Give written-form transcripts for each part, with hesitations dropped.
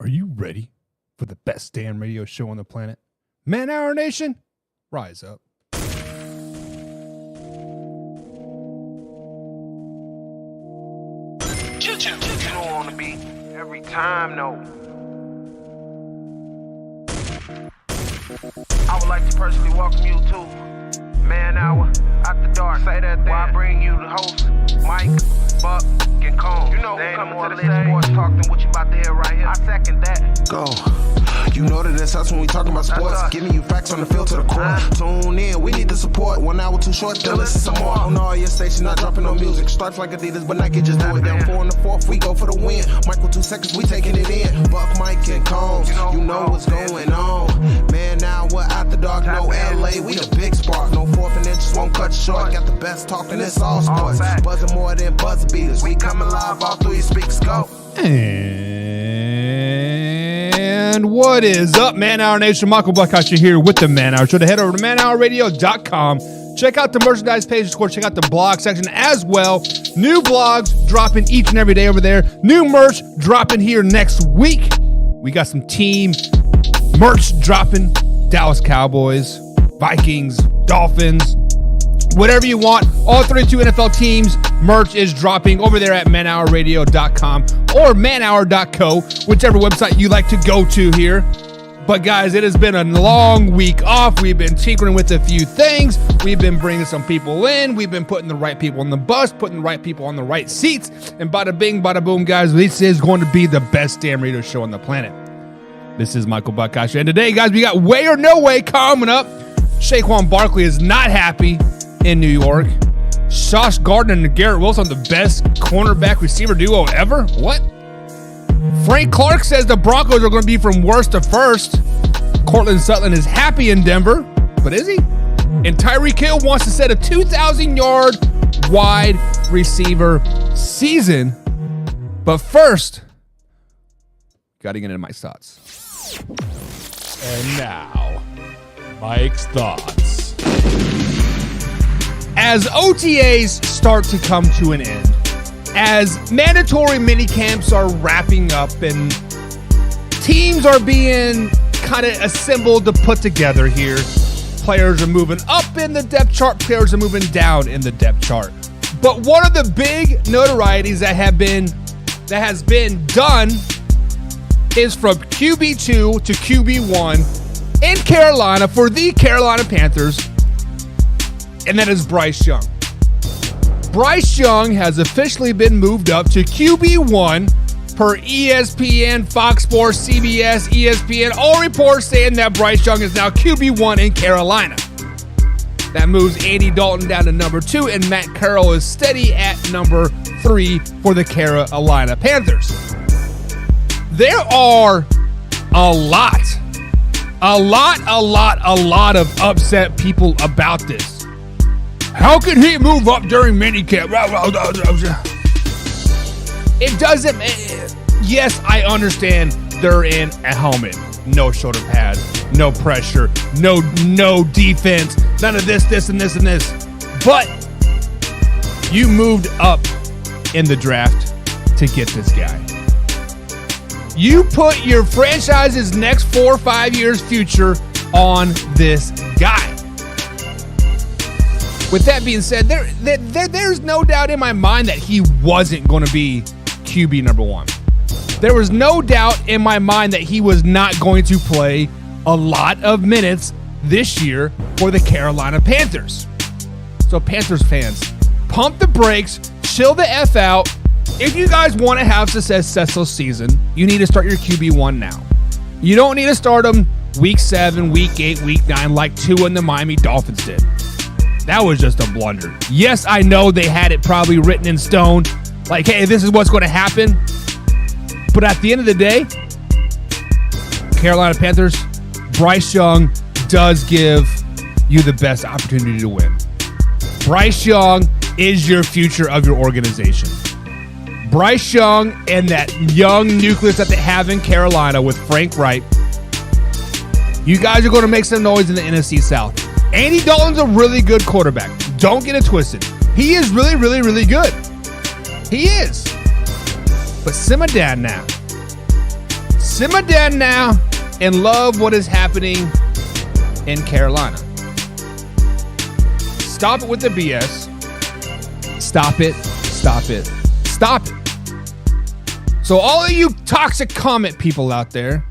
Are you ready for the best damn radio show on the planet? MANHOUR Nation, rise up. You don't want to be every time, no. I would like to personally welcome you to MANHOUR After Dark. Say that thing. Why I bring you the host, Mike, Buck, and Cone. You know who coming to the stage. Sports talk than what you about to hear right here. I second that. Go. You know that it's us when we talking about sports. Giving you facts on the field to the core. Tune in, we need the support. 1 hour too short, then listen some more. On all your stations, not dropping no music. Stripes like Adidas, but Nike just do it. Down 4 in the 4th, we go for the win. Michael 2 seconds, we taking it in. Buck, Mike, and Combs, you know what's going on. Man, now we're After Dark, no LA, we the big spark. No 4th and inches, won't cut you short. Got the best talking, it's all sports. Buzzing more than buzzer beaters. We coming live all through your speakers, go. And what is up, MANHOUR Nation? Michael Buckhouse here with the MANHOUR Show. To head over to manhourradio.com. Check out the merchandise page, of course. Check out the blog section as well. New vlogs dropping each and every day over there. New merch dropping here next week. We got some team merch dropping. Dallas Cowboys, Vikings, Dolphins, whatever you want. All 32 NFL teams merch is dropping over there at manhourradio.com or manhour.co, whichever website you like to go to here. But guys, it has been a long week off. We've been tinkering with a few things. We've been bringing some people in. We've been putting the right people on the bus, putting the right people on the right seats. And bada bing, bada boom, guys, this is going to be the best damn radio show on the planet. This is Michael Buckhouse. And today, guys, we got Way or No Way coming up. Barkley is not happy in New York. Sauce Gardner and Garrett Wilson, the best cornerback receiver duo ever? What? Frank Clark says the Broncos are going to be from worst to first. Cortland Sutton is happy in Denver, but is he? And Tyreek Hill wants to set a 2,000-yard wide receiver season. But first, got to get into Mike's thoughts. And now, Mike's thoughts. As OTAs start to come to an end, as mandatory minicamps are wrapping up and teams are being kind of assembled to put together here, players are moving up in the depth chart, players are moving down in the depth chart. But one of the big notorieties that has been done is from QB2 to QB1 in Carolina for the Carolina Panthers, and that is Bryce Young. Bryce Young has officially been moved up to QB1 per ESPN, Fox Sports, CBS, ESPN, all reports saying that Bryce Young is now QB1 in Carolina. That moves Andy Dalton down to number 2, and Matt Carroll is steady at number 3 for the Carolina Panthers. There are a lot of upset people about this. How can he move up during minicamp? It doesn't. Yes, I understand they're in a helmet, no shoulder pad, no pressure, no defense, none of this, and this. But you moved up in the draft to get this guy. You put your franchise's next 4 or 5 years future on this guy. With that being said, there's no doubt in my mind that he wasn't going to be QB number 1. There was no doubt in my mind that he was not going to play a lot of minutes this year for the Carolina Panthers. So Panthers fans, pump the brakes, chill the F out. If you guys want to have a successful season, you need to start your QB1 now. You don't need to start them week 7, week 8, week 9 like Tua and the Miami Dolphins did. That was just a blunder. Yes, I know they had it probably written in stone, like, hey, this is what's going to happen. But at the end of the day, Carolina Panthers, Bryce Young does give you the best opportunity to win. Bryce Young is your future of your organization. Bryce Young and that young nucleus that they have in Carolina with Frank Wright, you guys are going to make some noise in the NFC South. Andy Dalton's a really good quarterback. Don't get it twisted. He is really, really, really good. He is. But simmer down now. simmer down now and love what is happening in Carolina. Stop it with the BS. Stop it. Stop it. Stop it. So all of you toxic comment people out there,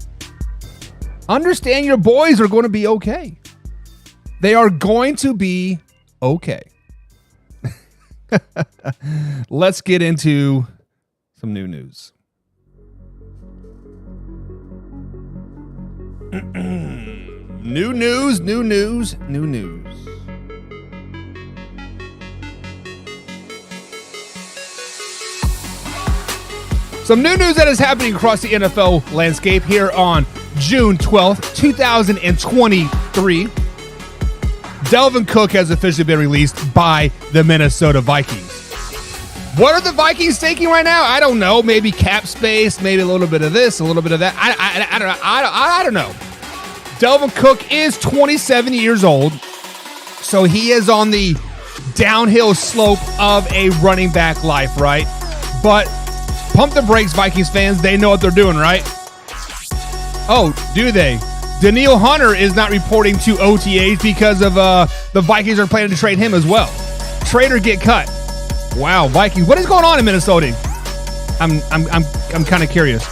understand your boys are going to be okay. They are going to be okay. Let's get into some new news. New news. Some new news that is happening across the NFL landscape here on June 12th, 2023. Dalvin Cook has officially been released by the Minnesota Vikings. What are the Vikings thinking right now? I don't know. Maybe cap space, maybe a little bit of this, a little bit of that. I don't know. Dalvin Cook is 27 years old, so he is on the downhill slope of a running back life, right? But pump the brakes, Vikings fans. They know what they're doing, right? Oh, do they? Danielle Hunter is not reporting to OTAs because of the Vikings are planning to trade him as well. Trade or get cut. Wow, Vikings. What is going on in Minnesota? I'm kind of curious.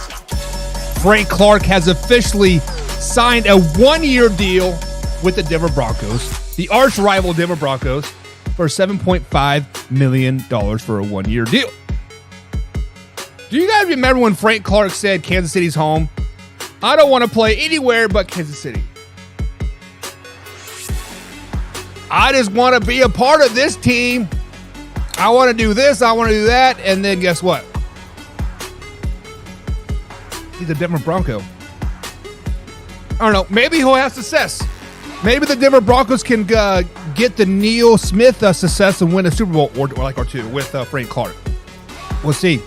Frank Clark has officially signed a 1-year deal with the Denver Broncos, the arch rival Denver Broncos, for $7.5 million for a 1-year deal. Do you guys remember when Frank Clark said Kansas City's home? I don't want to play anywhere but Kansas City. I just want to be a part of this team. I want to do this, I want to do that, and then guess what? He's a Denver Bronco. I don't know. Maybe he'll have success. Maybe the Denver Broncos can get the Neil Smith success and win a Super Bowl or two with Frank Clark. We'll see.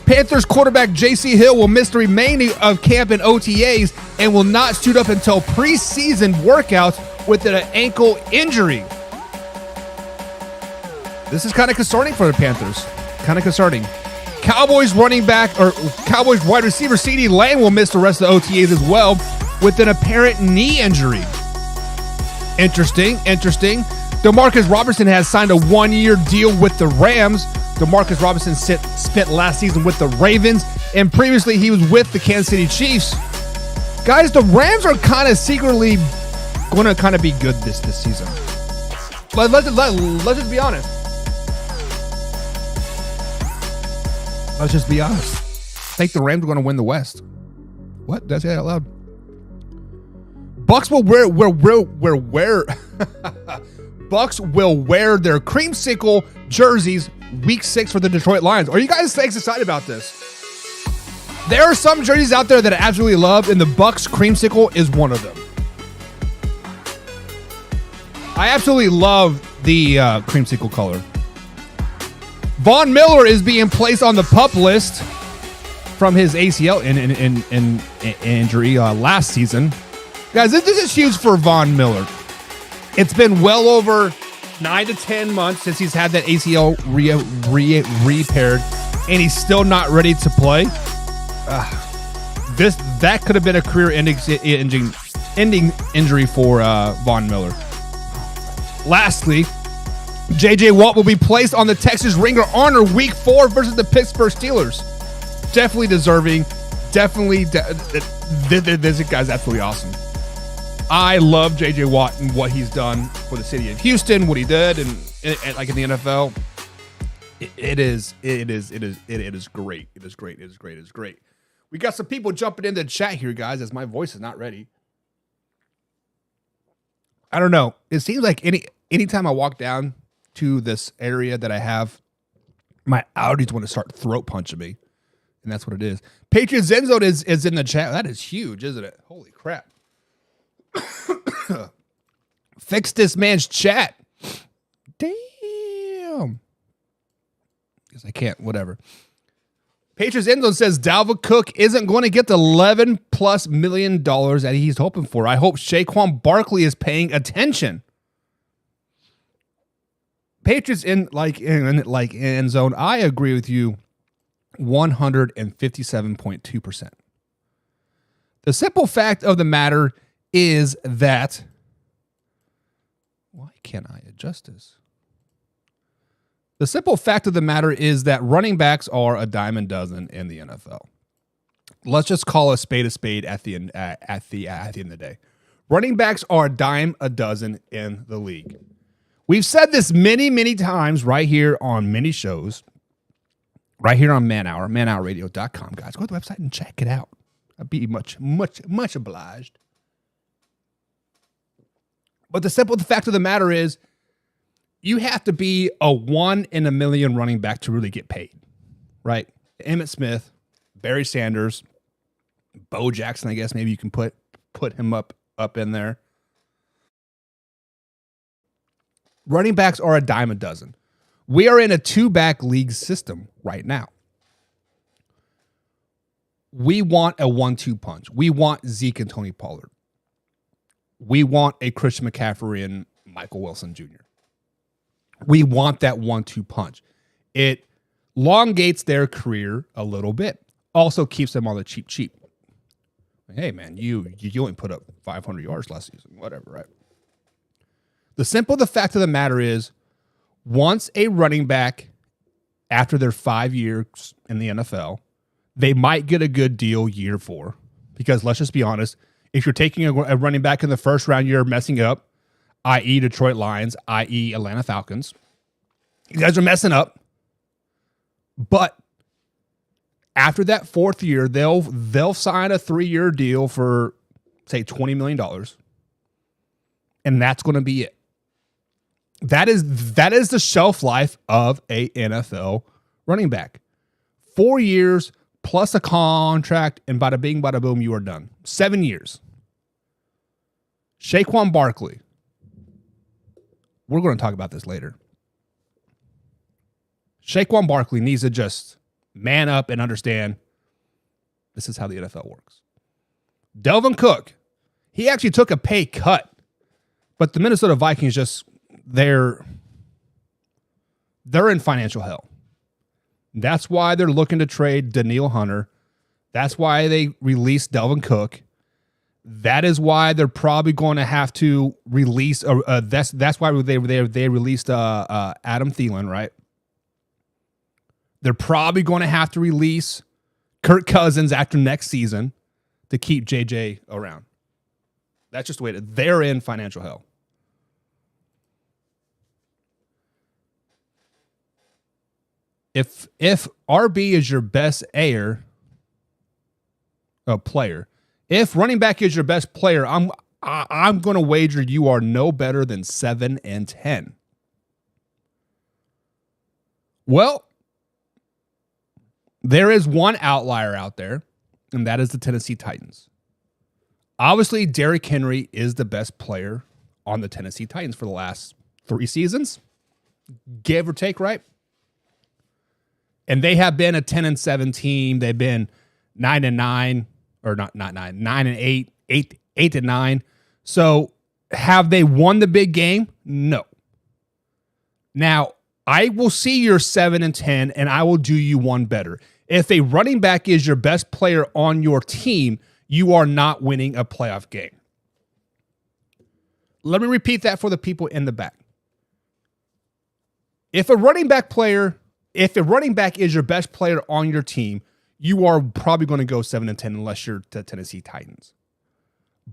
Panthers quarterback J.C. Hill will miss the remaining of camp and OTAs and will not suit up until preseason workouts with an ankle injury. This is kind of concerning for the Panthers. Kind of concerning. Cowboys wide receiver CeeDee Lamb will miss the rest of the OTAs as well with an apparent knee injury. Interesting. DeMarcus Robinson has signed a 1-year deal with the Rams. DeMarcus Robinson spent last season with the Ravens, and previously he was with the Kansas City Chiefs. Guys, the Rams are kind of secretly going to kind of be good this season. Let's just be honest. Let's just be honest. I think the Rams are going to win the West. What? Did I say that out loud? Bucks will wear Bucks will wear their creamsicle jerseys week 6 for the Detroit Lions. Are you guys excited about this? There are some jerseys out there that I absolutely love, and the Bucks creamsicle is one of them. I absolutely love the creamsicle color. Von Miller is being placed on the PUP list from his ACL injury last season. Guys, this is huge for Von Miller. It's been well over 9 to 10 months since he's had that ACL repaired, and he's still not ready to play. That could have been a career-ending injury for Von Miller. Lastly, J.J. Watt will be placed on the Texas Ring of Honor Week 4 versus the Pittsburgh Steelers. Definitely deserving. This guy's absolutely awesome. I love J.J. Watt and what he's done for the city of Houston, what he did, and like in the NFL. It is great. It is great. We got some people jumping into the chat here, guys, as my voice is not ready. I don't know. It seems like anytime I walk down to this area that I have, my allergies want to start throat punching me. And that's what it is. Patriots End Zone is in the chat. That is huge, isn't it? Holy crap. Fix this man's chat. Damn. Guess I can't. Whatever. Patriots End Zone says Dalvin Cook isn't going to get the $11+ million that he's hoping for. I hope Saquon Barkley is paying attention. Patriots in End Zone. I agree with you 157.2%. The simple fact of the matter is that, why can't I adjust this? The simple fact of the matter is that running backs are a dime a dozen in the NFL. Let's just call a spade at the end of the day. Running backs are a dime a dozen in the league. We've said this many, many times right here on many shows, right here on MANHOUR, manhourradio.com. Guys, go to the website and check it out. I'd be much obliged. But the fact of the matter is, you have to be a 1 in a million running back to really get paid, right? Emmitt Smith, Barry Sanders, Bo Jackson, I guess maybe you can put him up in there. Running backs are a dime a dozen. We are in a 2-back league system right now. We want a 1-2 punch. We want Zeke and Tony Pollard. We want a Christian McCaffrey and Michael Wilson Jr. We want that 1-2 punch. It elongates their career a little bit. Also keeps them on the cheap. Hey, man, you only put up 500 yards last season. Whatever, right? The fact of the matter is, once a running back, after their 5 years in the NFL, they might get a good deal year 4. Because let's just be honest, if you're taking a running back in the first round, you're messing up, i.e. Detroit Lions, i.e. Atlanta Falcons. You guys are messing up. But after that 4th year, they'll sign a 3-year deal for, say, $20 million. And that's going to be it. That is the shelf life of a NFL running back. 4 years plus a contract, and bada bing, bada boom, you are done. 7 years. Saquon Barkley. We're going to talk about this later. Saquon Barkley needs to just man up and understand this is how the NFL works. Delvin Cook, he actually took a pay cut, but the Minnesota Vikings they're in financial hell. That's why they're looking to trade Danielle Hunter. That's why they released Delvin Cook. That is why they're probably going to have to release. That's why they released Adam Thielen, right? They're probably going to have to release Kirk Cousins after next season to keep JJ around. That's just the way they're in financial hell. If RB is your best player, if running back is your best player, I'm going to wager you are no better than 7-10. Well, there is one outlier out there, and that is the Tennessee Titans. Obviously, Derrick Henry is the best player on the Tennessee Titans for the last 3 seasons, give or take, right? And they have been a 10-7 team. They've been 9-9, or not 9-8, 8-9. So have they won the big game? No. Now, I will see your 7-10, and I will do you one better. If a running back is your best player on your team, you are not winning a playoff game. Let me repeat that for the people in the back. If a running back is your best player on your team, you are probably going to go 7-10 unless you're the Tennessee Titans.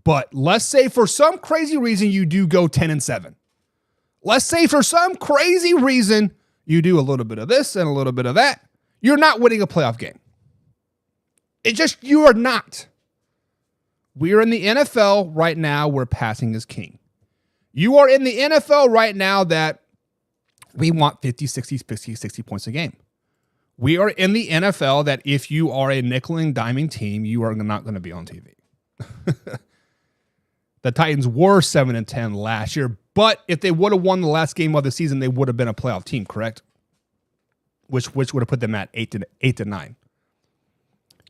But let's say for some crazy reason you do go 10-7. Let's say for some crazy reason you do a little bit of this and a little bit of that. You're not winning a playoff game. You are not. We are in the NFL right now where passing is king. You are in the NFL right now that we want 50, 60 points a game. We are in the NFL that if you are a nickel and diming team, you are not going to be on TV. The Titans were 7-10 last year, but if they would have won the last game of the season, they would have been a playoff team, correct? Which would have put them at 8-9.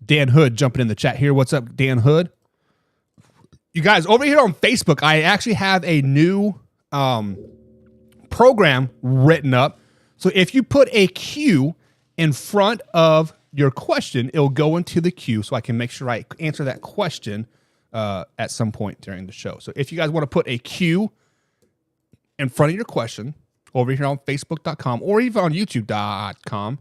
Dan Hood jumping in the chat here. What's up, Dan Hood? You guys, over here on Facebook, I actually have a new program written up. So if you put a Q in front of your question, it'll go into the queue so I can make sure I answer that question at some point during the show. So if you guys want to put a Q in front of your question over here on Facebook.com or even on YouTube.com,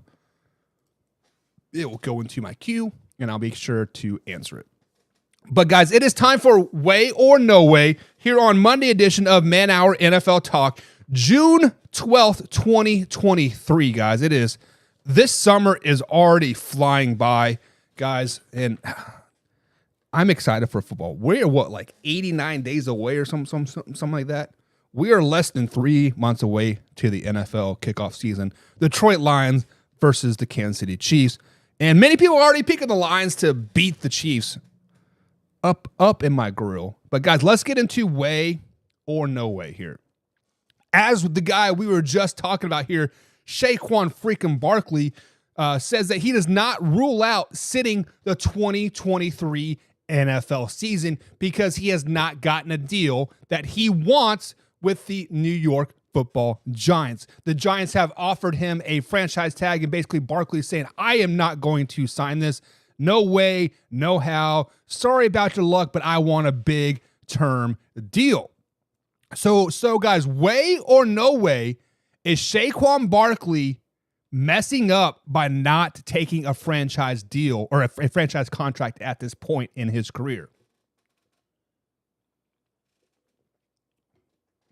it will go into my queue and I'll be sure to answer it. But guys, it is time for Way or No Way here on Monday edition of Man Hour NFL Talk, June 12th, 2023, guys. It is, this summer is already flying by, guys, and I'm excited for football. We're like 89 days away or something like that. We are less than 3 months away to the NFL kickoff season. Detroit Lions versus the Kansas City Chiefs. And many people are already picking the Lions to beat the Chiefs. Up in my grill. But guys, let's get into Way or No Way here. As the guy we were just talking about here, Saquon freaking Barkley, says that he does not rule out sitting the 2023 NFL season because he has not gotten a deal that he wants with the New York Football Giants. The Giants have offered him a franchise tag, and basically Barkley is saying, I am not going to sign this. No way, no how. Sorry about your luck, but I want a big term deal. So guys, way or no way is Saquon Barkley messing up by not taking a franchise deal or a franchise contract at this point in his career?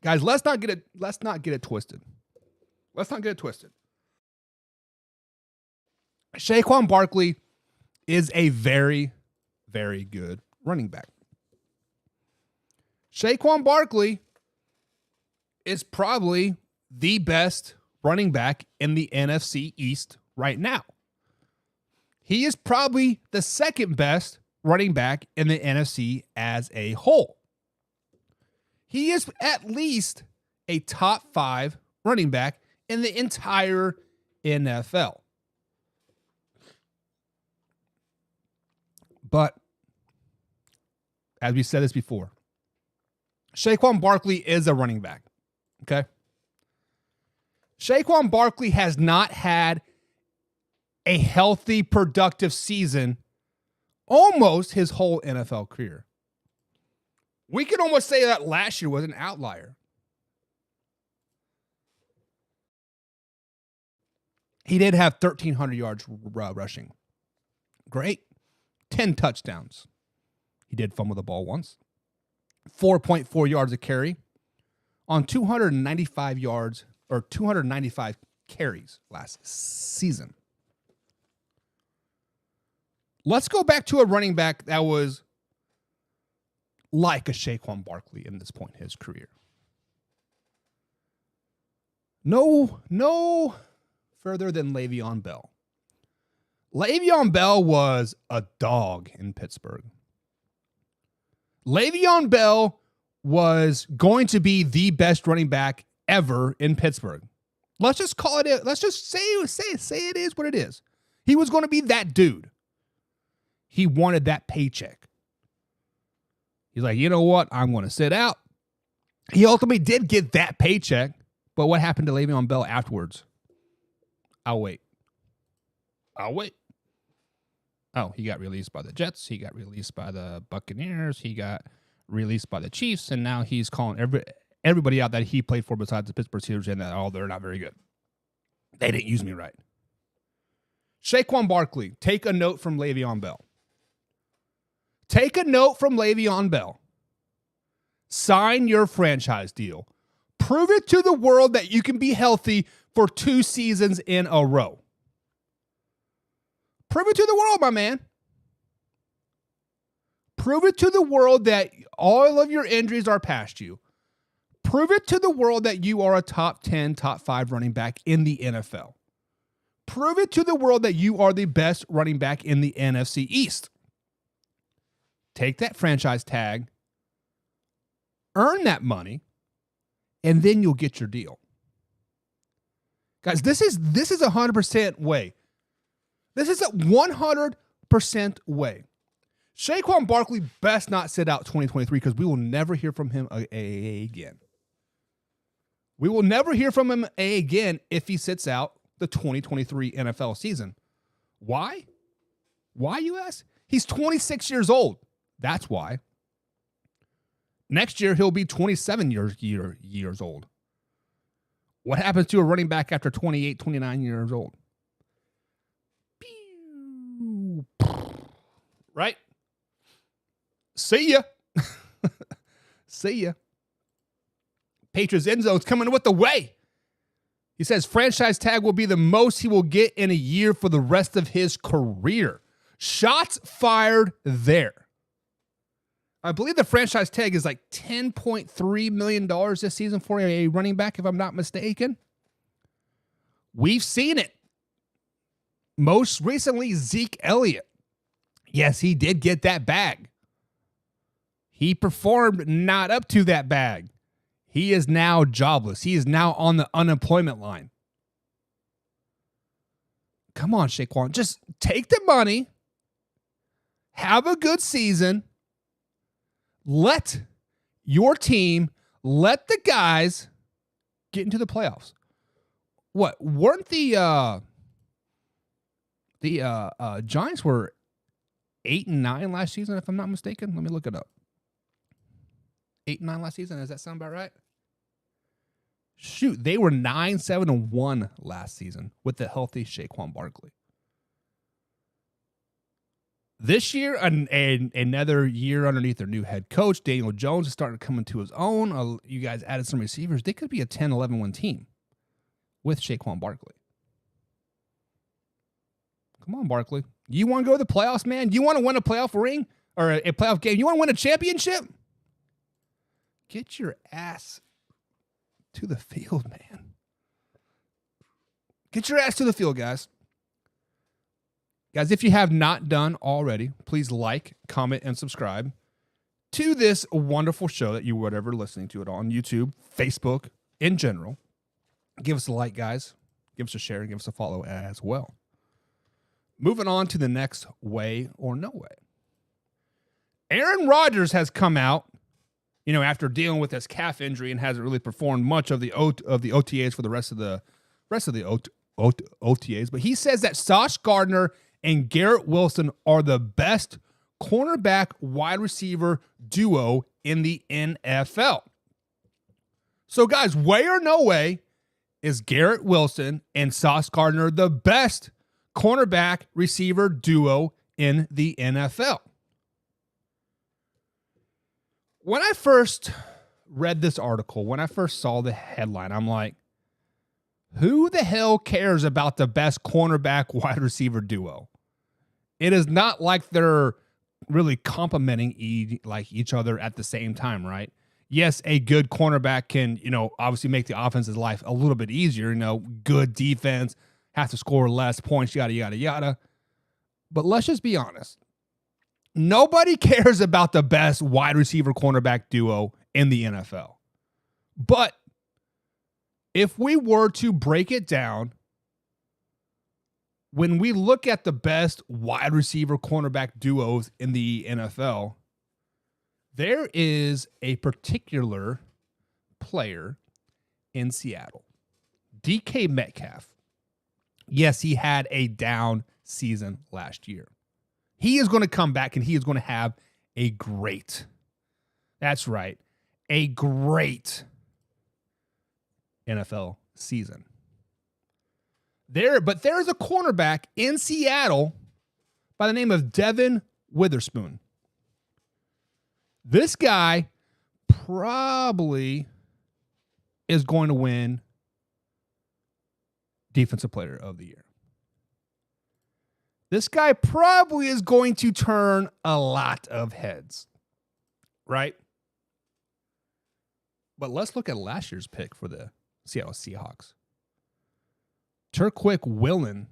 Guys, let's not get it twisted. Let's not get it twisted. Saquon Barkley is a very, very good running back. Saquon Barkley is probably the best running back in the NFC East right now. He is probably the second best running back in the NFC as a whole. He is at least a top 5 running back in the entire NFL. But as we said this before, Saquon Barkley is a running back. Okay? Saquon Barkley has not had a healthy, productive season almost his whole NFL career. We can almost say that last year was an outlier. He did have 1,300 yards rushing. Great. 10 touchdowns. He did fumble the ball once. 4.4 yards a carry on 295 yards or 295 carries last season. Let's go back to a running back that was like a Saquon Barkley in this point in his career. No further than Le'Veon Bell. Le'Veon Bell was a dog in Pittsburgh. Le'Veon Bell was going to be the best running back ever in Pittsburgh. Let's just call it. Let's just say it is what it is. He was going to be that dude. He wanted that paycheck. He's like, you know what? I'm going to sit out. He ultimately did get that paycheck, but what happened to Le'Veon Bell afterwards? I'll wait. Oh, he got released by the Jets. He got released by the Buccaneers. He got released by the Chiefs, and now he's calling everybody out that he played for besides the Pittsburgh Steelers and that, oh, they're not very good. They didn't use me right. Saquon Barkley, take a note from Le'Veon Bell. Take a note from Le'Veon Bell. Sign your franchise deal. Prove it to the world that you can be healthy for 2 seasons in a row. Prove it to the world, my man. Prove it to the world that all of your injuries are past you. Prove it to the world that you are a top 10, top 5 running back in the NFL. Prove it to the world that you are the best running back in the NFC East. Take that franchise tag, earn that money, and then you'll get your deal. Guys, this is 100% way. This is a 100% way. Saquon Barkley best not sit out 2023 because we will never hear from him again. We will never hear from him again if he sits out the 2023 NFL season. Why? Why, you ask? He's 26 years old. That's why. Next year, he'll be 27 years old. What happens to a running back after 28, 29 years old? Right? See ya. See ya. Patriots end zone's coming with the way. He says franchise tag will be the most he will get in a year for the rest of his career. Shots fired there. I believe the franchise tag is like $10.3 million this season for a running back, if I'm not mistaken. We've seen it. Most recently, Zeke Elliott. Yes, he did get that bag. He performed not up to that bag. He is now jobless. He is now on the unemployment line. Come on, Shaquan. Just take the money. Have a good season. Let your team, let the guys get into the playoffs. What? Weren't the Giants were 8-9 last season, if I'm not mistaken? Let me look it up. 8-9 last season. Does that sound about right? Shoot, they were 9-7-1 last season with the healthy Saquon Barkley. This year, another year underneath their new head coach, Daniel Jones is starting to come into his own. You guys added some receivers. They could be a 10-11-1 team with Saquon Barkley. Come on, Barkley. You want to go to the playoffs, man? You want to win a playoff ring or a playoff game? You want to win a championship? Get your ass to the field, man. Get your ass to the field, guys. Guys, if you have not done already, please like, comment, and subscribe to this wonderful show that you would ever listening to it on YouTube, Facebook, in general. Give us a like, guys. Give us a share and give us a follow as well. Moving on to the next way or no way. Aaron Rodgers has come out, after dealing with his calf injury and hasn't really performed much of the OTAs for the rest of the OTAs. But he says that Sauce Gardner and Garrett Wilson are the best cornerback wide receiver duo in the NFL. So, guys, way or no way is Garrett Wilson and Sauce Gardner the best cornerback receiver duo in the NFL? When I first read this article, when I first saw the headline, I'm like, who the hell cares about the best cornerback wide receiver duo? It is not like they're really complimenting each other at the same time, right? Yes, a good cornerback can, obviously make the offense's life a little bit easier. Good defense, have to score less points, yada, yada, yada. But let's just be honest. Nobody cares about the best wide receiver cornerback duo in the NFL. But if we were to break it down, when we look at the best wide receiver cornerback duos in the NFL, there is a particular player in Seattle, DK Metcalf. Yes, he had a down season last year. He is going to come back and he is going to have a great, that's right, a great NFL season. But there's a cornerback in Seattle by the name of Devin Witherspoon. This guy probably is going to win Defensive Player of the Year. This guy probably is going to turn a lot of heads, right? But let's look at last year's pick for the Seattle Seahawks. Tyreek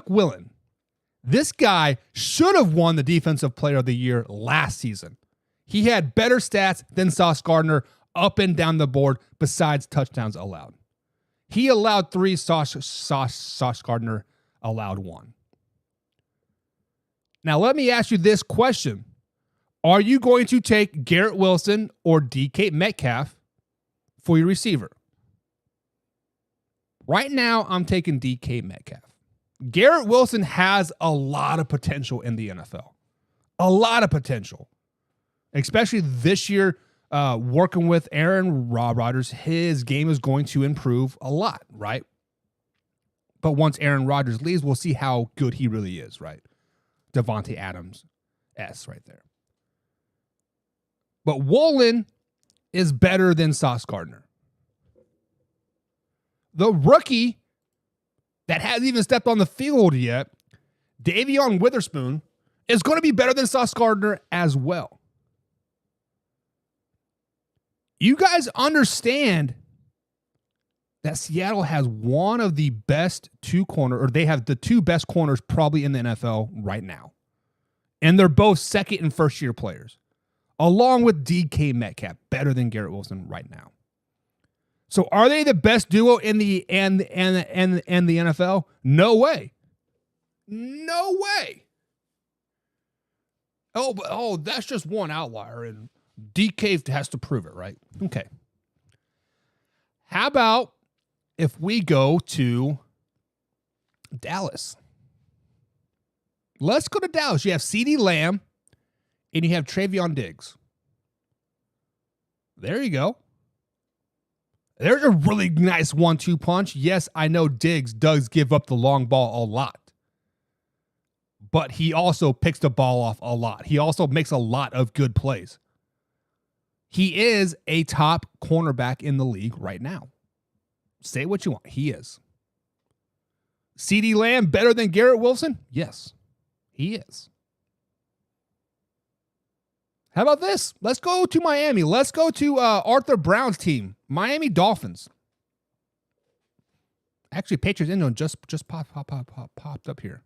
Hill. This guy should have won the Defensive Player of the Year last season. He had better stats than Sauce Gardner up and down the board besides touchdowns allowed. He allowed 3, Sauce Gardner allowed 1. Now, let me ask you this question. Are you going to take Garrett Wilson or DK Metcalf for your receiver? Right now, I'm taking DK Metcalf. Garrett Wilson has a lot of potential in the NFL. A lot of potential. Especially this year, working with Aaron Rodgers, his game is going to improve a lot, right? But once Aaron Rodgers leaves, we'll see how good he really is, right? Devontae Adams, S right there. But Woolen is better than Sauce Gardner. The rookie that hasn't even stepped on the field yet, Davion Witherspoon, is going to be better than Sauce Gardner as well. You guys understand that Seattle has one of the best they have the two best corners probably in the NFL right now. And they're both second and first year players, along with DK Metcalf, better than Garrett Wilson right now. So are they the best duo in the NFL? No way. No way. Oh, that's just one outlier, and DK has to prove it, right? Okay. How about if we go to Dallas? Let's go to Dallas. You have CeeDee Lamb, and you have Travion Diggs. There you go. There's a really nice 1-2 punch. Yes, I know Diggs does give up the long ball a lot, but he also picks the ball off a lot. He also makes a lot of good plays. He is a top cornerback in the league right now. Say what you want. He is. CeeDee Lamb better than Garrett Wilson? Yes, he is. How about this? Let's go to Miami. Let's go to Arthur Brown's team, Miami Dolphins. Actually, Patriots End just popped up here.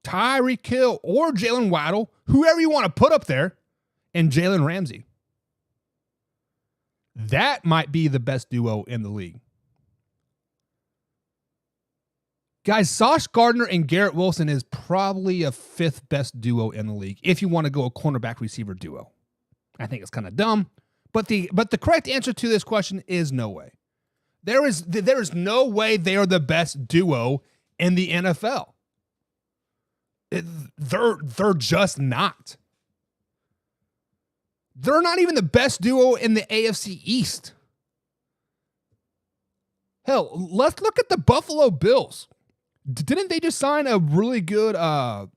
Tyreek Hill or Jalen Waddle, whoever you want to put up there, and Jalen Ramsey. That might be the best duo in the league. Guys, Sauce Gardner and Garrett Wilson is probably a fifth best duo in the league if you want to go a cornerback receiver duo. I think it's kind of dumb, but the correct answer to this question is no way. There is no way they are the best duo in the NFL. They're just not. They're not even the best duo in the AFC East. Hell, let's look at the Buffalo Bills. Didn't they just sign a really good cornerback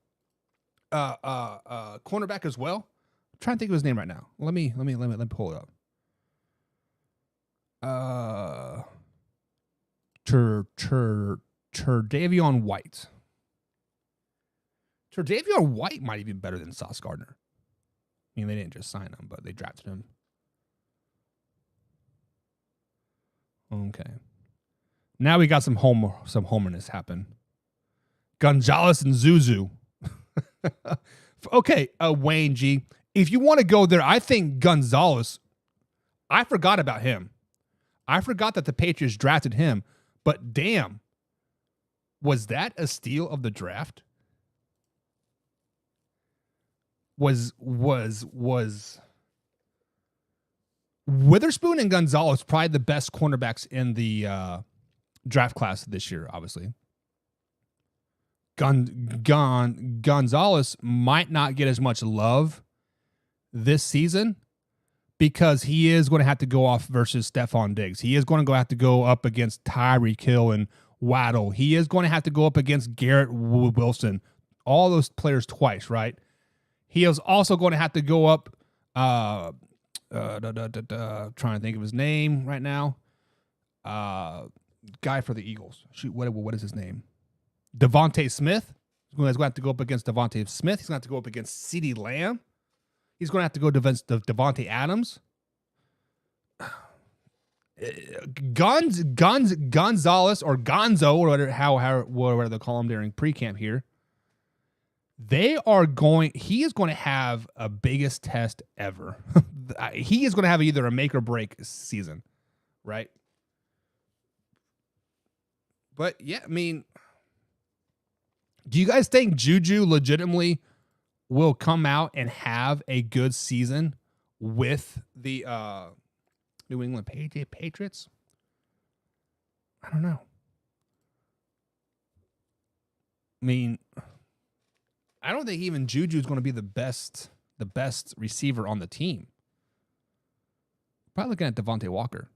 as well? I'm trying to think of his name right now. Let me pull it up. Tre'Davion White. Tre'Davion White might even be better than Sauce Gardner. I mean, they didn't just sign him, but they drafted him. Okay. Now we got some homerness happen. Gonzalez and Zuzu. Okay, Wayne G. If you want to go there, I think Gonzalez, I forgot about him. I forgot that the Patriots drafted him, but damn, was that a steal of the draft? Was Witherspoon and Gonzalez probably the best cornerbacks in the draft class this year, obviously. Gonzalez might not get as much love this season because he is going to have to go off versus Stephon Diggs. He is going to have to go up against Tyreek Hill and Waddle. He is going to have to go up against Garrett Wilson. All those players twice, right? He is also going to have to go up trying to think of his name right now. Guy for the Eagles. Shoot, what is his name? Devontae Smith. He's going to have to go up against Devontae Smith. He's going to have to go up against CeeDee Lamb. He's going to have to go against Devontae Adams. Gonzalez or Gonzo, or whatever they call him during pre-camp here. He is going to have a biggest test ever. He is going to have either a make or break season, right? But yeah, I mean, do you guys think Juju legitimately will come out and have a good season with the New England Patriots? I don't know. I mean, I don't think even Juju's going to be the best receiver on the team. Probably looking at Devontae Walker.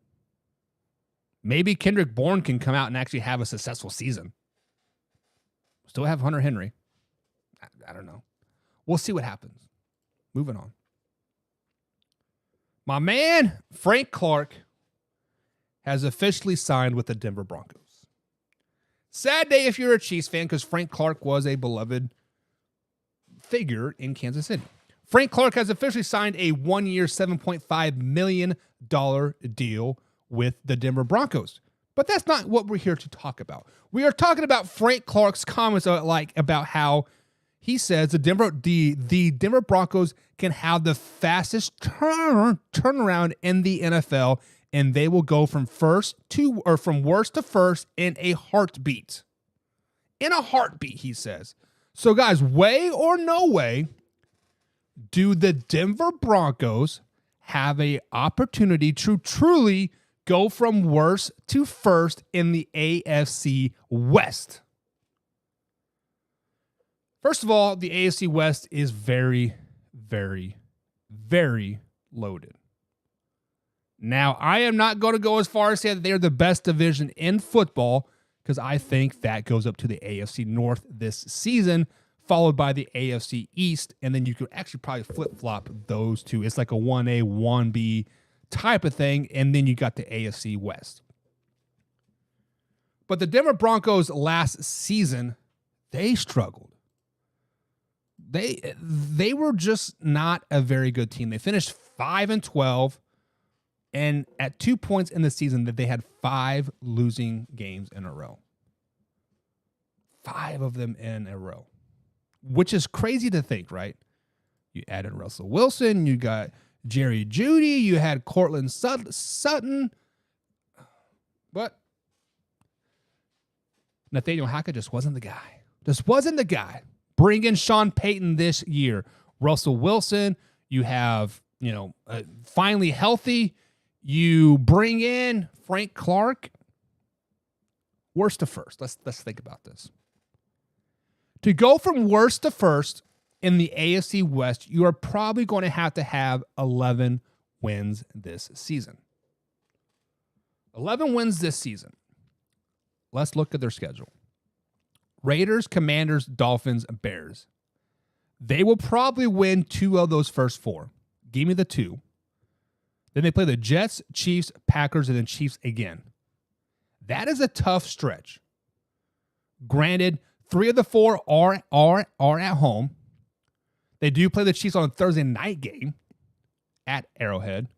Maybe Kendrick Bourne can come out and actually have a successful season. Still have Hunter Henry. I don't know. We'll see what happens. Moving on. My man, Frank Clark, has officially signed with the Denver Broncos. Sad day if you're a Chiefs fan, because Frank Clark was a beloved figure in Kansas City. Frank Clark has officially signed a 1-year, $7.5 million deal with the Denver Broncos. But that's not what we're here to talk about. We are talking about Frank Clark's comments about how he says the Denver Broncos can have the fastest turnaround in the NFL, and they will go from worst to first in a heartbeat. In a heartbeat, he says. So, guys, way or no way, do the Denver Broncos have an opportunity to truly go from worst to first in the AFC West? First of all, the AFC West is very, very, very loaded. Now, I am not going to go as far as say that they are the best division in football, because I think that goes up to the AFC North this season, followed by the AFC East, and then you could actually probably flip-flop those two. It's like a 1A, 1B type of thing, and then you got the AFC West. But the Denver Broncos last season, they struggled. They were just not a very good team. They finished 5-12, and at 2 points in the season that they had 5 losing games in a row. 5 of them in a row, which is crazy to think, right? You added Russell Wilson, you got Jerry Jeudy, you had Cortland Sutton, but Nathaniel Hackett just wasn't the guy. Just wasn't the guy. Bring in Sean Payton this year. Russell Wilson, you have, finally healthy. You bring in Frank Clark. Worst to first. Let's think about this. To go from worst to first in the AFC West, you are probably going to have 11 wins this season. 11 wins this season. Let's look at their schedule. Raiders, Commanders, Dolphins, Bears. They will probably win 2 of those first 4. Give me the 2. Then they play the Jets, Chiefs, Packers, and then Chiefs again. That is a tough stretch. Granted, 3 of the 4 are at home. They do play the Chiefs on a Thursday night game at Arrowhead.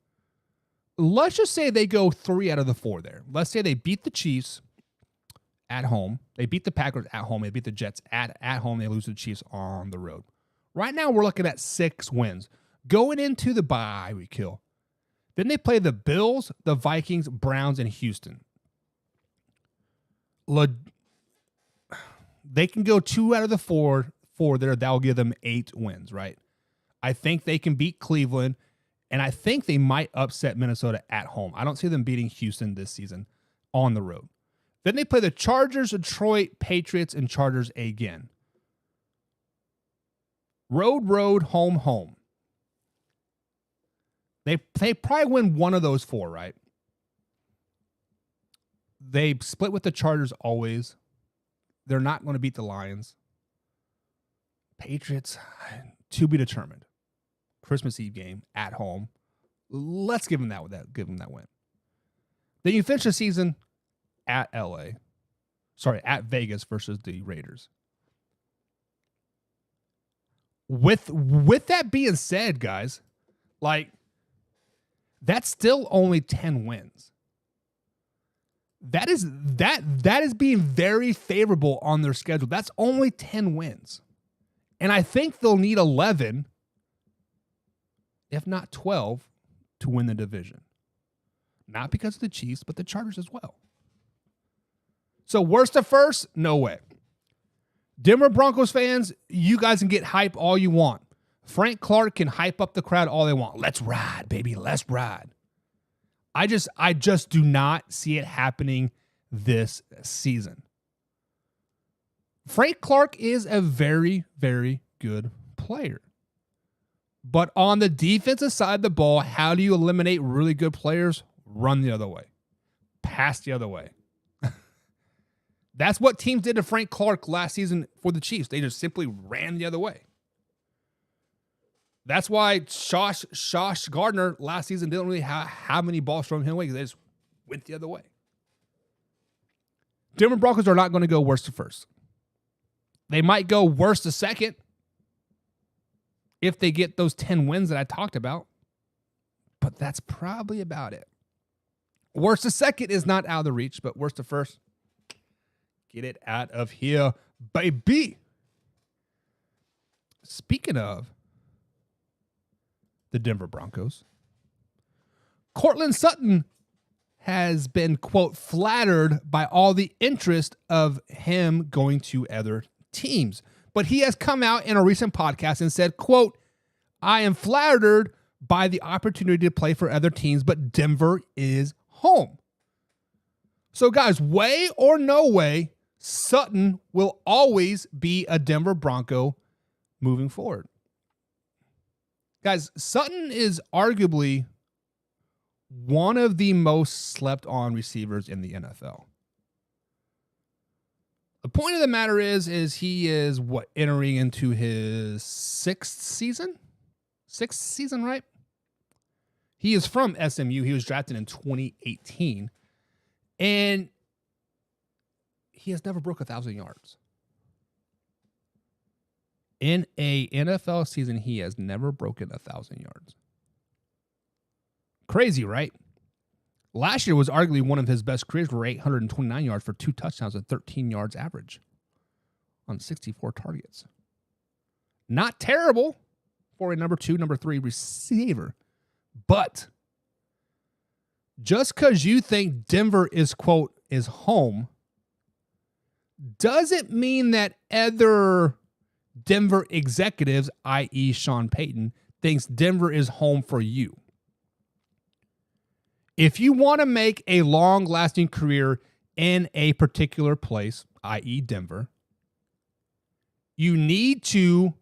Let's just say they go 3 out of the 4 there. Let's say they beat the Chiefs at home. They beat the Packers at home. They beat the Jets at home. They lose to the Chiefs on the road. Right now, we're looking at 6 wins. Going into the bye week, then they play the Bills, the Vikings, Browns, and Houston. They can go 2 out of the 4 there. That will give them 8 wins, right? I think they can beat Cleveland, and I think they might upset Minnesota at home. I don't see them beating Houston this season on the road. Then they play the Chargers, Detroit, Patriots, and Chargers again. Road, home. They probably win 1 of those 4, right? They split with the Chargers always. They're not going to beat the Lions. Patriots, to be determined. Christmas Eve game at home. Let's give them that win. Then you finish the season at at Vegas versus the Raiders. With that being said, guys, that's still only 10 wins. That is being very favorable on their schedule. That's only 10 wins. And I think they'll need 11, if not 12, to win the division. Not because of the Chiefs, but the Chargers as well. So worst to first? No way. Denver Broncos fans, you guys can get hype all you want. Frank Clark can hype up the crowd all they want. Let's ride, baby. Let's ride. I just do not see it happening this season. Frank Clark is a very, very good player. But on the defensive side of the ball, how do you eliminate really good players? Run the other way. Pass the other way. That's what teams did to Frank Clark last season for the Chiefs. They just simply ran the other way. That's why Josh Gardner last season didn't really have many balls from him away because they just went the other way. Denver Broncos are not going to go worst to first. They might go worst to second if they get those 10 wins that I talked about. But that's probably about it. Worst to second is not out of the reach, but worst to first, get it out of here, baby. Speaking of the Denver Broncos, Courtland Sutton has been, quote, flattered by all the interest of him going to other teams. But he has come out in a recent podcast and said, quote, I am flattered by the opportunity to play for other teams, but Denver is home. So, guys, way or no way, Sutton will always be a Denver Bronco moving forward. Guys, Sutton is arguably one of the most slept on receivers in the NFL. The point of the matter is he is entering into his sixth season, right? He is from SMU. He was drafted in 2018, and he has never broke 1,000 yards. In a NFL season, he has never broken 1,000 yards. Crazy, right? Last year was arguably one of his best careers, where 829 yards for 2 touchdowns and 13 yards average on 64 targets. Not terrible for a number 2, number 3 receiver. But just because you think Denver is, quote, is home, doesn't mean that other Denver executives, i.e. Sean Payton, thinks Denver is home for you. If you want to make a long-lasting career in a particular place, i.e. Denver, you need to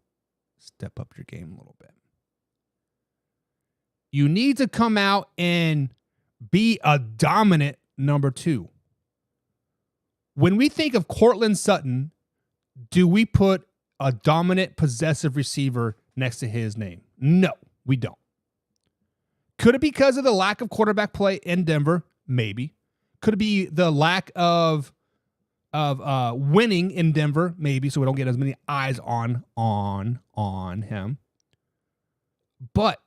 step up your game a little bit. You need to come out and be a dominant number 2. When we think of Courtland Sutton, do we put a dominant possessive receiver next to his name? No, we don't. Could it be because of the lack of quarterback play in Denver? Maybe. Could it be the lack of winning in Denver? Maybe, so we don't get as many eyes on him. But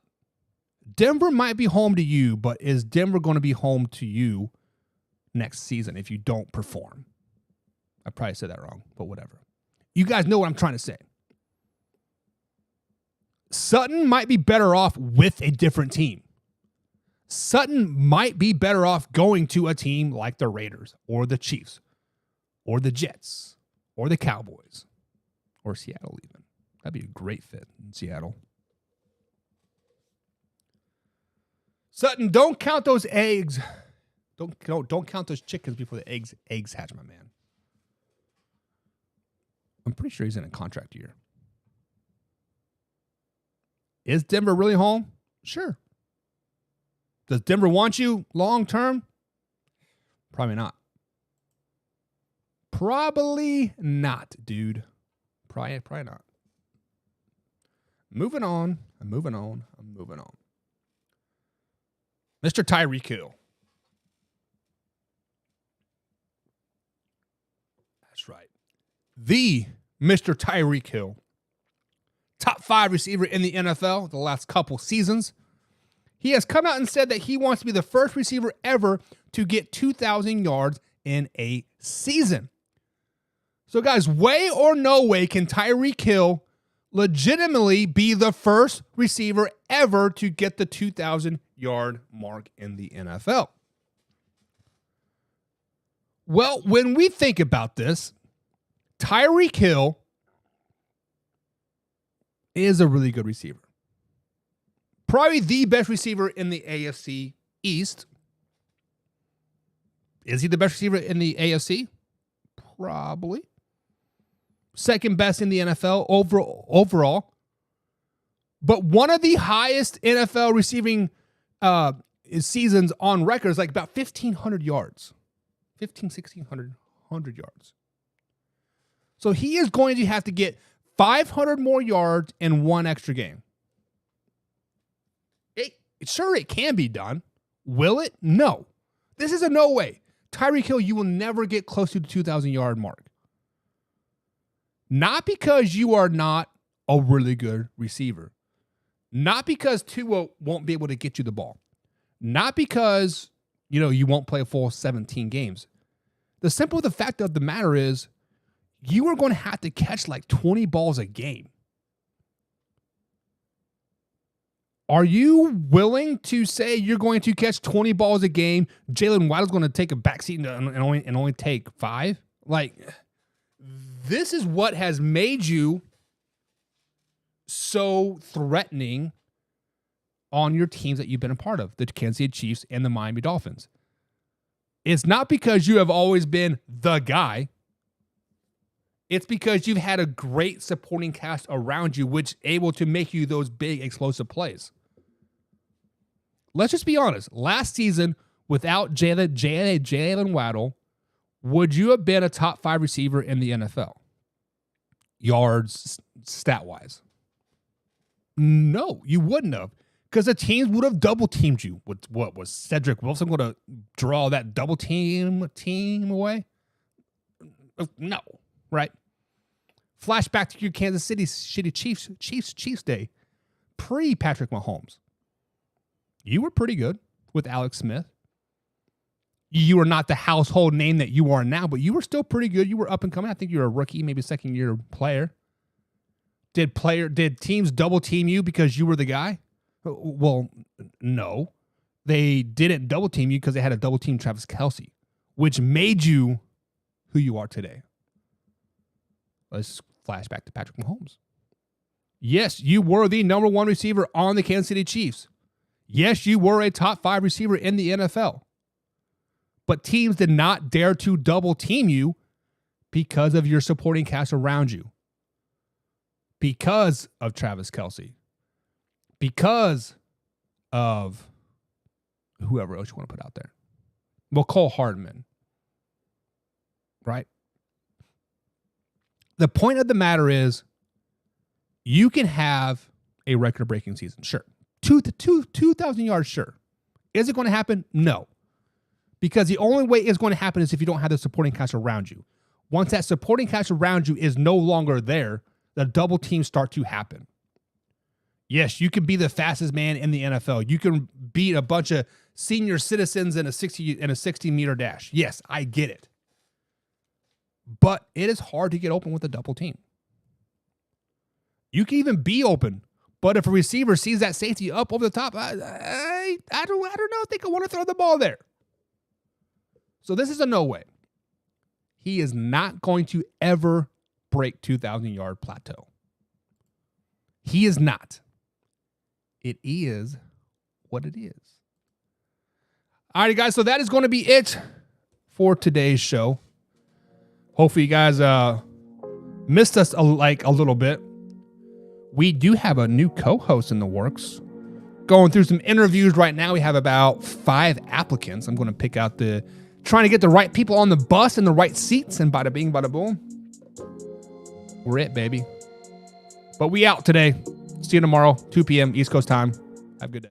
Denver might be home to you, but is Denver going to be home to you next season if you don't perform? I probably said that wrong, but whatever. You guys know what I'm trying to say. Sutton might be better off with a different team. Sutton might be better off going to a team like the Raiders or the Chiefs or the Jets or the Cowboys or Seattle even. That'd be a great fit in Seattle. Sutton, don't count those eggs. Don't count those chickens before the eggs hatch, my man. I'm pretty sure he's in a contract year. Is Denver really home? Sure. Does Denver want you long term? Probably not. Probably not, dude. Probably not. Moving on. I'm moving on. Mr. Tyreek Hill. That's right. The Mr. Tyreek Hill. Top 5 receiver in the NFL the last couple seasons. He has come out and said that he wants to be the first receiver ever to get 2,000 yards in a season. So, guys, way or no way can Tyreek Hill legitimately be the first receiver ever to get the 2,000-yard mark in the NFL. Well, when we think about this, Tyreek Hill is a really good receiver. Probably the best receiver in the AFC East. Is he the best receiver in the AFC? Probably. second best in the NFL overall. But one of the highest NFL receiving seasons on record is like about 1,500 yards. 1,600 yards. So he is going to have to get 500 more yards in one extra game. Sure, it can be done. Will it? No. This is a no way. Tyreek Hill, you will never get close to the 2,000-yard mark. Not because you are not a really good receiver. Not because Tua won't be able to get you the ball. Not because, you won't play a full 17 games. The fact of the matter is, you are going to have to catch like 20 balls a game. Are you willing to say you're going to catch 20 balls a game? Jalen Waddle's going to take a backseat and only take 5? Like, this is what has made you so threatening on your teams that you've been a part of, the Kansas City Chiefs and the Miami Dolphins. It's not because you have always been the guy. It's because you've had a great supporting cast around you, which able to make you those big explosive plays. Let's just be honest. Last season, without Jalen Waddle, would you have been a top 5 receiver in the NFL? Yards, stat-wise. No, you wouldn't have. Because the teams would have double-teamed you. What was Cedric Wilson going to draw that double team away? No, right? Flashback to your Kansas City shitty Chiefs day. Pre-Patrick Mahomes. You were pretty good with Alex Smith. You were not the household name that you are now, but you were still pretty good. You were up and coming. I think you were a rookie, maybe second-year player. Did teams double-team you because you were the guy? Well, no. They didn't double-team you because they had to double-team Travis Kelce, which made you who you are today. Let's flash back to Patrick Mahomes. Yes, you were the number 1 receiver on the Kansas City Chiefs. Yes, you were a top 5 receiver in the NFL. But teams did not dare to double team you because of your supporting cast around you. Because of Travis Kelce. Because of whoever else you want to put out there. Well, Cole Hardman. Right? The point of the matter is, you can have a record-breaking season. Sure. 2,000 yards, sure. Is it going to happen? No. Because the only way it's going to happen is if you don't have the supporting cast around you. Once that supporting cast around you is no longer there, the double teams start to happen. Yes, you can be the fastest man in the NFL. You can beat a bunch of senior citizens in a 60-meter dash. Yes, I get it. But it is hard to get open with a double team. You can even be open, but if a receiver sees that safety up over the top, I don't know if they can want to throw the ball there. So this is a no way. He is not going to ever break 2,000-yard plateau. He is not. It is what it is. All right, guys. So that is going to be it for today's show. Hopefully you guys missed us a little bit. We do have a new co-host in the works. Going through some interviews right now. We have about 5 applicants. I'm going to pick out trying to get the right people on the bus and the right seats, and bada bing, bada boom. We're it, baby. But we out today. See you tomorrow, 2 p.m. East Coast time. Have a good day.